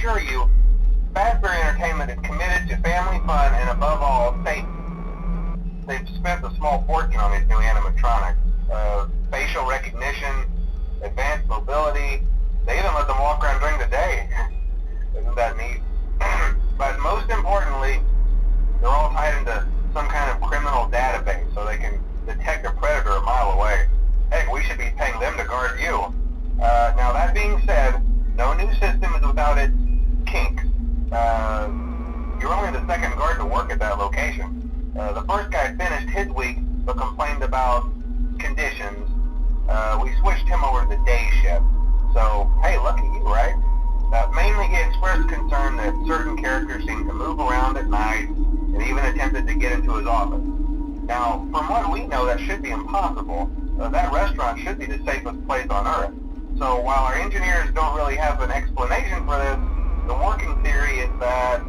assure you, Fazbear Entertainment is committed to family fun and, above all, safety. They've spent a small fortune on these new animatronics. Facial recognition, advanced mobility. They even let them walk around during the day. Isn't that neat? But most importantly, they're all tied into some kind of criminal database so they can detect a predator a mile away. Heck, we should be paying them to guard you. Now that being said, no new system is without its kinks. You're only the second guard to work at that location. The first guy finished his week but complained about conditions. We switched him over to the day shift. So, hey, lucky you, right? Mainly he expressed concern that certain characters seemed to move around at night and even attempted to get into his office. Now, from what we know, that should be impossible. That restaurant should be the safest place on Earth. So while our engineers don't really have an explanation for this, the working theory is that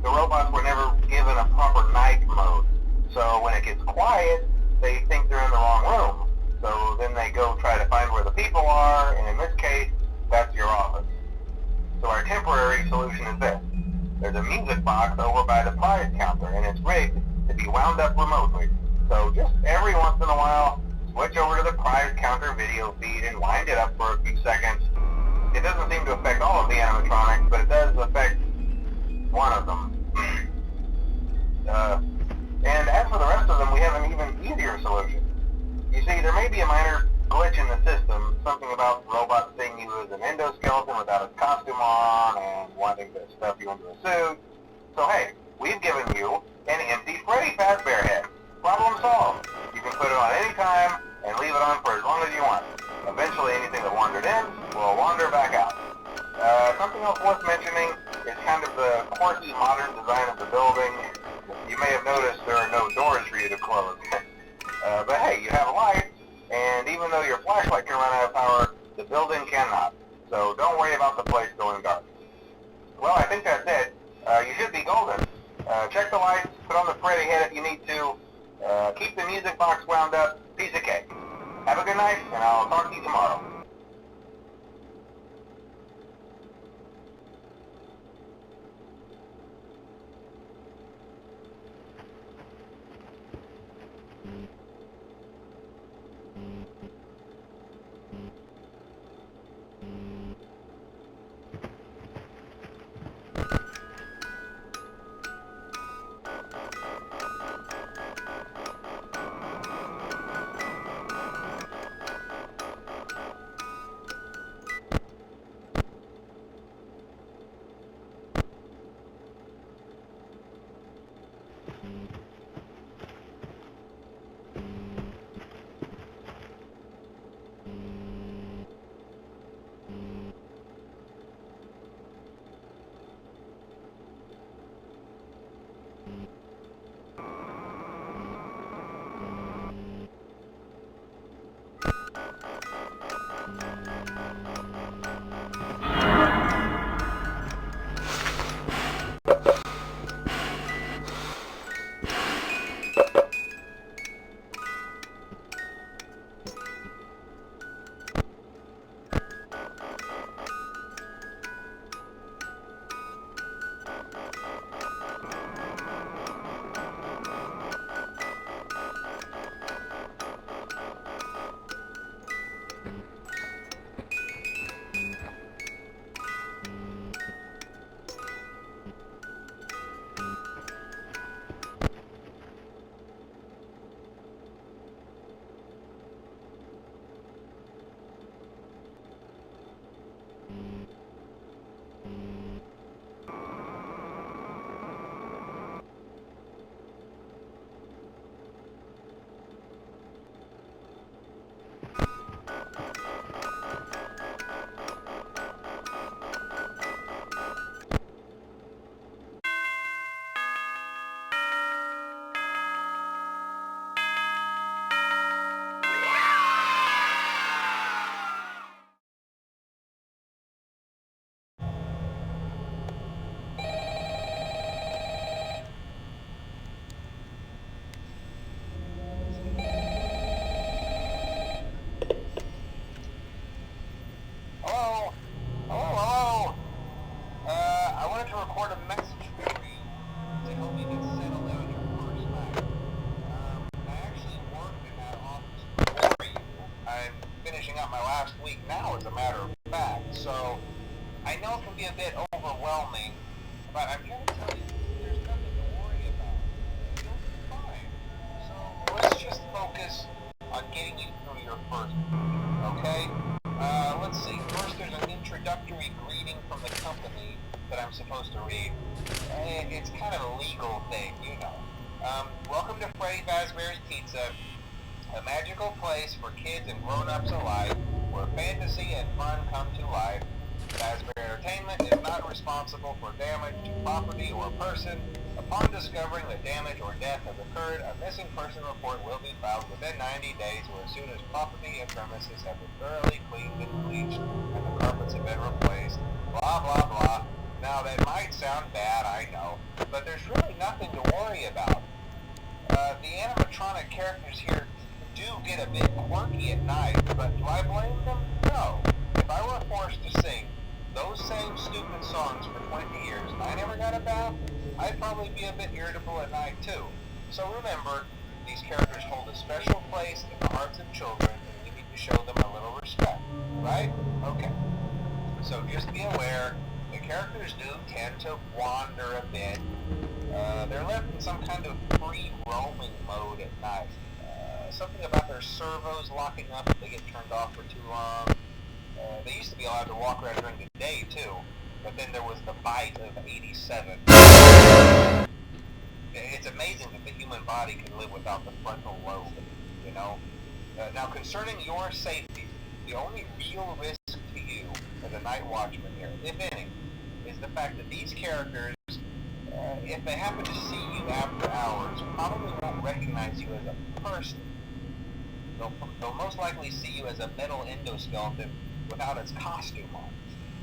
the robots were never given a proper night mode. So when it gets quiet, they think they're in the wrong room. So then they go try to find where the people are, and in this case, that's your office. So our temporary solution is this. There's a music box over by the prize counter, and it's rigged to be wound up remotely. So just every once in a while, switch over to the prize counter video feed and wind it up for a few seconds. It doesn't seem to affect all of the animatronics, but it does affect one of them. And as for the rest of them, we have an even easier solution. You see, there may be a minor glitch in the system, something about robots seeing you as an endoskeleton without a costume on and wanting to stuff you into a suit. So hey, we've given you an empty Freddy Fazbear head. Problem solved. You can put it on any time and leave it on for as long as you want. Eventually anything that wandered in will wander back out. Something else worth mentioning is kind of the quirky modern design of the building. You may have noticed there are no doors for you to close. But hey, you have lights, and even though your flashlight can run out of power, the building cannot. So don't worry about the place going dark. Well, I think that's it. You should be golden. Check the lights, put on the Freddy head if you need to. Keep the music box wound up. Piece of cake. Have a good night, and I'll talk to you tomorrow. be a bit overwhelming, but I'm here to tell you there's nothing to worry about. You'll be fine. So let's just focus on getting you through your first week, okay? Let's see. First, there's an introductory greeting from the company that I'm supposed to read. It's kind of a legal thing, you know. Welcome to Freddy Fazbear's Pizza, a magical place for kids and grown-ups alike, where fantasy and fun come to life. Fazbear Entertainment is not responsible for damage to property or person. Upon discovering that damage or death has occurred, a missing person report will be filed within 90 days or as soon as property and premises have been thoroughly cleaned and bleached and the carpets have been replaced. Blah, blah, blah. Now, that might sound bad, I know, but there's really nothing to worry about. The animatronic characters here do get a bit quirky at night, but do I blame them? No. If I were forced to sing those same stupid songs for 20 years and I never got a bath, I'd probably be a bit irritable at night too. So remember, these characters hold a special place in the hearts of children and we need to show them a little respect, right? Okay. So just be aware, the characters do tend to wander a bit. They're left in some kind of free roaming mode at night. Something about their servos locking up if they get turned off for too long. They used to be allowed to walk around during the day too, but then there was the bite of 87. It's amazing that the human body can live without the frontal lobe, you know? Now concerning your safety, the only real risk to you as a night watchman here, if any, is the fact that these characters, if they happen to see you after hours, probably won't recognize you as a person. They'll most likely see you as a metal endoskeleton without its costume on.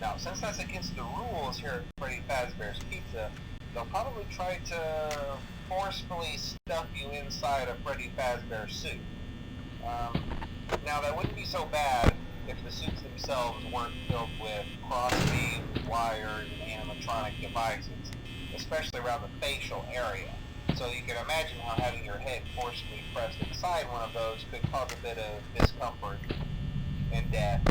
Now, since that's against the rules here at Freddy Fazbear's Pizza, they'll probably try to forcefully stuff you inside a Freddy Fazbear suit. Now, that wouldn't be so bad if the suits themselves weren't filled with cross-beams, wires, and animatronic devices, especially around the facial area. So you can imagine how having your head forcefully pressed inside one of those could cause a bit of discomfort and death.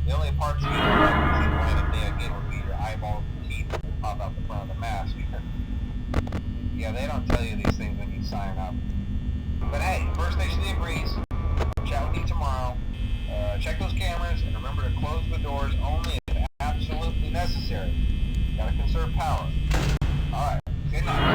The only parts of you that would randomly again would be your eyeballs and teeth that would pop out the front of the mask. Yeah, they don't tell you these things when you sign up. But hey, first station of the breeze. I'll chat with you tomorrow. Check those cameras and remember to close the doors only if absolutely necessary. Gotta conserve power. Alright, good night.